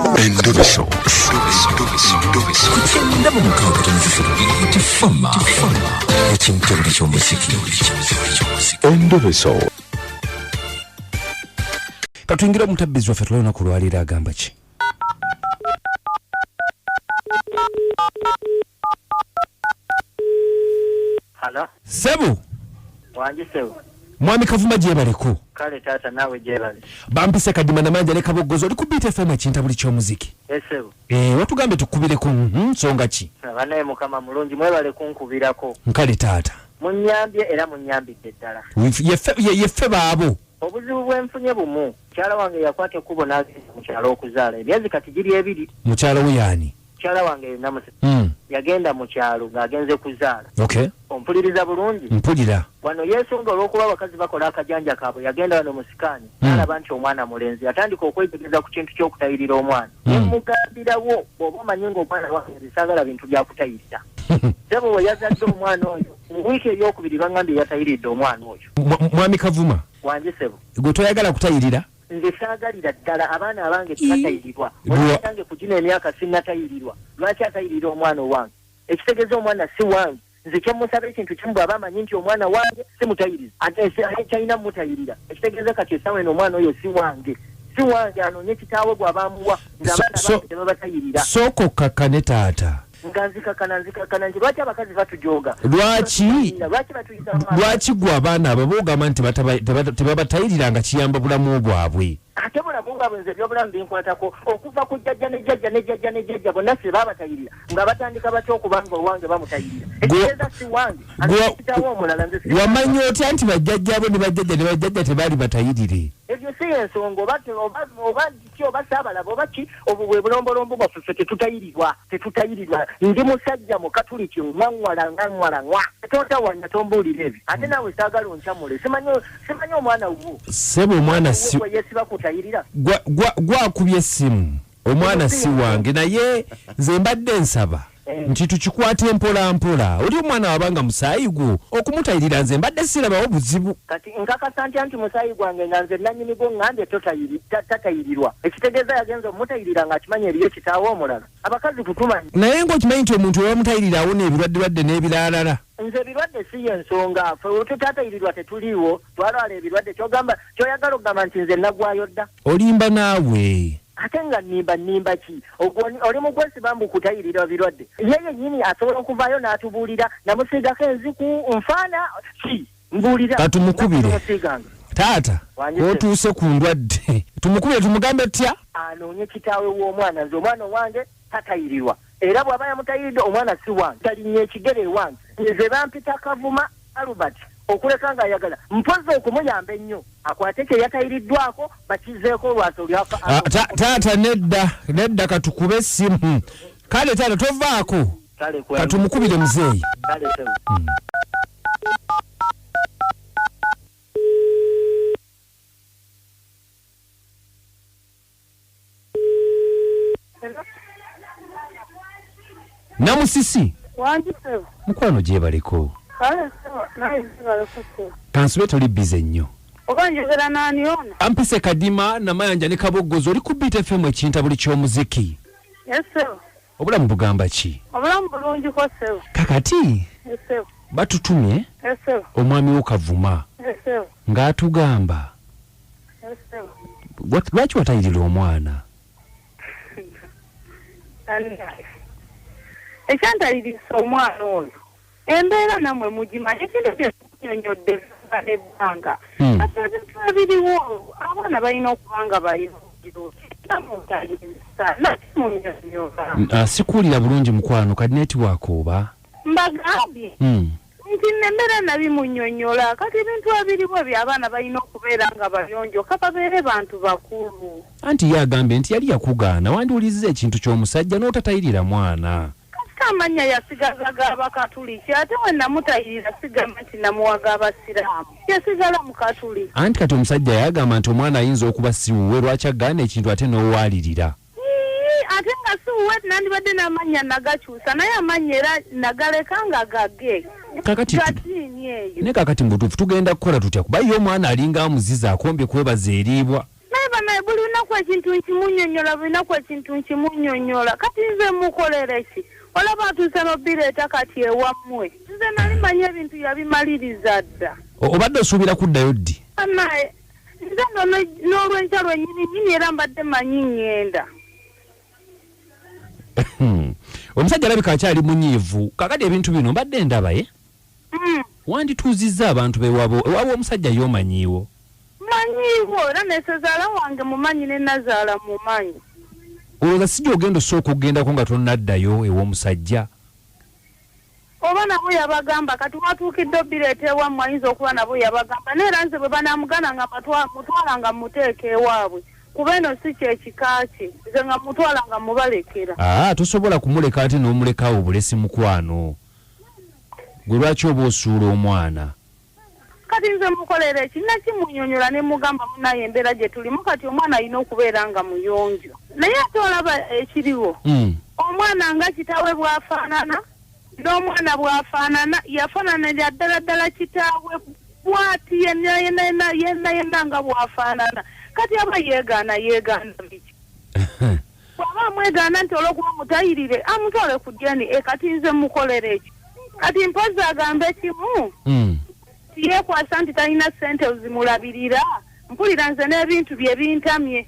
Endobeso. Kutenda mu mukaaga tufama ekintu buli ky'omuziki. Endobeso. Katuyingira omutabbizi waffe tulona ku lwaliro agamba ki? Hala. Sebu. Wanji sebu. Mwami Kavuma gyebaleko. Kale tata nawe gyebali. Bampise Kadima na manja ne Kabogozo oli ku BTFM ekinta buli ky'omuziki. Sebu. Watugambe tukubireko nsonga ki? Banaye mukama mulungi mwebale kunkubirako. Nkale tata. Munyambye era munyambidde ddala. Yeffe baabo. Obuzibu bwenfunye bumu. Mukyala wange yakwata ekkubo n'agenda mu kyalo okuzaala. Emyezi kati giri ebiri. Mukyala we yaani? Mukyala wange namuse. Yagenda mu kyalo ng'agenze kuzaala. Okay. Ompuliriza bulungi? Mpulira. Wano yeesonga olw'okuba abakazi bakola akajanja kaabwe yagenda wano mu sikaani n'alaba nti omwana mulenzi yatandika okwetegereza ku kintu ky'okutayirira omwana. Nemugambirawo bw'oba omanyi ng'omwana wange saagala bintu bya kutayirira. Sebo we yazadde omwana oyo mu wiiki eryokubiri bangambye yatayiridde omwana oyo. Mwami Kavuma. Wanji sebo. Gwe toyagala kutayirira? Nze saagalira ddala abaana abange tebatayirirwa. Olwange ku gino emyaka sinnatayirirwa. Lwaki atayirira omwana owange? Ekitegeeza omwana si wange. Nze kyemusaba ekintu kimu bw'aba amanyi nti omwana wange simutayiriza. Ate kyalina mutayirira. Ekitegeeza kati essaawa eno omwana oyo si wange. Si wange anoonye kitaawe bw'aba amuwa ng'abaana bange tebabatayirira. Sooka okkakkane taata. Nzikakana nje lwaki abakazi batujoga? Lwaki gwe abaana abo boogamba nti tebabatayirira nga kiyamba bulamu bwabwe? Ate bulamu bwabwe nze byobulamu binkwatako okuva ku jjajja ne bonna si baabatayirira nga batandika batya okubanga owange bamutayirira. Ekitegeeza si wange kitaawo omulala nze si. Wamanya otya nti bajjajjaabo ne bajjajja tebaali batayirire? Ebyo si ensonga oba ki oba saabalaba oba ki obwo bwe bulombolombo bwaffe ffe tetutayirirwa. Ndi musajja mukatuliki ngwa totawanya tombuulira ebyo ate naawe saagala onkyamule simanyi omwana wo sebo omwana si yesiba kutayirira gwakubye essimu omwana si wange naye nze mbadde nsaba nti tukikwate mpola oli omwana wabanga musaayi gwo okumutayirira nze mbadde sirabawo buzibu. Kati nkakasa ntya nti musaayi gwange nga nze nannyini gwo ngambye tatayirirwa. Ekitegeeza yagenza omutayirira ng'akimanya eriyo kitaawe omulala. Abakazi tutumanyi. Naye ng'okimanyi nti omuntu wamutayirira awona ebirwadde n'ebiralala. Nze ebirwadde si y'ensonga ffe tutatayirirwa tetuliiwo twalwala ebirwadde kyoyagala okugamba nti nze nagwayo dda. Olimba naawe. Ate nga nimba ki oli mugwesi bambu kutayirira birwadde yeye nyini asobola okuvaayo n'atubuulira namusiigako enziku nfaana ki mbuulira katumukubire taata otuuse ku ndwadde tumukubire tumugambe tya anoonye kitaawe w'omwana nze omwana owange tatayirirwa era bw'aba yamutayiridde omwana si wange talinnya ekigere ewange nze bampita Kavuma Albert okuleka ng'ayagala mpozi okumuyamba ennyo akwate kye yatayiriddwako bakizeeko lwasa olyafa. Taata nedda katukube essimu kale taata tovaako katumukubire muzeeyi. Namusisi mukwano gyebaleko kansube toli bize nnyo. Okanjogera nani ona? Ampise Kadima na mayanja ne Kabogozo oli ku BTFM ekinta buli ky'omuziki. Yes sir. Obulamu bugamba ki? Obulamu bulungi ko sir. Kakati? Yes sir. Batutumye? Yes sir. Omwami wo Kavuma. Yes sir. Ng'atugamba. Yes sir. Lwaki watayirira omwana? Ekyantayirisa omwana oyo embeera namwe mugimanyi ekintu kyekunyonyodde ebbanga ate ebintu ebiriwo abaana balina okubanga balina sikuwulira bulungi mukwano kadi netiwaaka oba mbagambye nti nembeera nabimunyonyola kati ebintu ebiriwo byabaana balina okubeera nga bayonjo kababeere bantu bakulu. Anti ye agambye nti yali yakugaana wandiwuliriza ekintu ky'omusajja n'otatayirira mwana. Amanya yasigaza g'Abakatuliki ate we namutayirira sigamba nti namuwaga Abasiraamu yasigala mu Katuliki. Anti kati omusajja yagamba nti omwana ayinza okuba siwuwe lwaki agaana ekintu ate n'owaalirira. Ate nga siwuwe nandibadde n'amanya nagakyusa naye amanya era nagaleka nga gage. Kakati ne kakati mbutuufu tugenda kukola tutya kuba ye omwana alinga amuziza akombye kwebaza eriibwa. Naye naye buli lunaku ekintu nkimunnyonnyola bulinaku ekintu nkimunnyonnyola kati nze mukolere ki olaba atuuse nobireeta kati ewammwe nze nali manyi ebintu yabimaliriza dda obadde osuubira kuddayo ddi naye nze n'olwenkya lwennyini era mbadde manyi ngenda omusajja alabika akyali munyiivu kakati ebintu bino mbadde ndaba ye wandituuzizza abantu beewabo omusajja y'omanyiiwo manyiiwo era nesezaala wange mumanyi ne nazaala mumanyi olowooza sijja ogenda osooka okugendako nga tonnaddayo ew'omusajja oba nabo yabagamba kati watuukidde obireeta ewammwe ayinza okuba nabo yabagamba neera nze bwe banamugana nga mutwala nga muteeka ewaabwe kuba eno si kyekika kye nze nga mutwala nga mubalekera tosobola kumuleka ate n'omulekaawo bulesi mukwano gwe lwaki oba osuula omwana kati nze mukolera eki nakimunnyonnyola ne mugamba munaye embeera gye tulimu kati omwana alina okubeera nga muyonjo naye ate olaba ekiriwo omwana nga kitaawe bw'afaanana n'omwana bw'afaanana yafaananira ddala kitaawe bw'ati yenna nga bw'afaanana kati aba yeegaana biki bw'aba amwegaana nti olw'okuba mutayirire amutwale ku ddeni kati nze mukolera eki kati mpozi agambe kimu yeekwasa nti talina ssente ozimulabirira mpulira nze n'ebintu bye bintamye